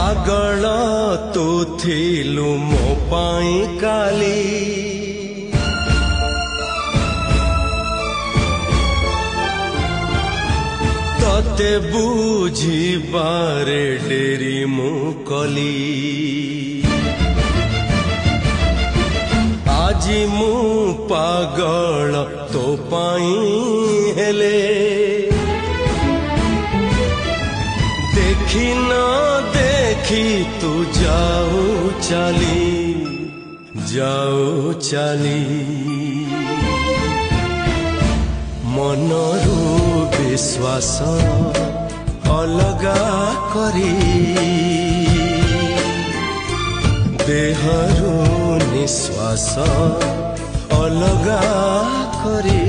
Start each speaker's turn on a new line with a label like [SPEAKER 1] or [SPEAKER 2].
[SPEAKER 1] पागल तू थिलु मो पाई काली तते बुझिबारे डेरी मु कली आजी मु पागल तो पाई हेले देखी न देखी तू जाऊ चली मनरू विश्वास अलगा करी देहरु निश्वास अलगा करी।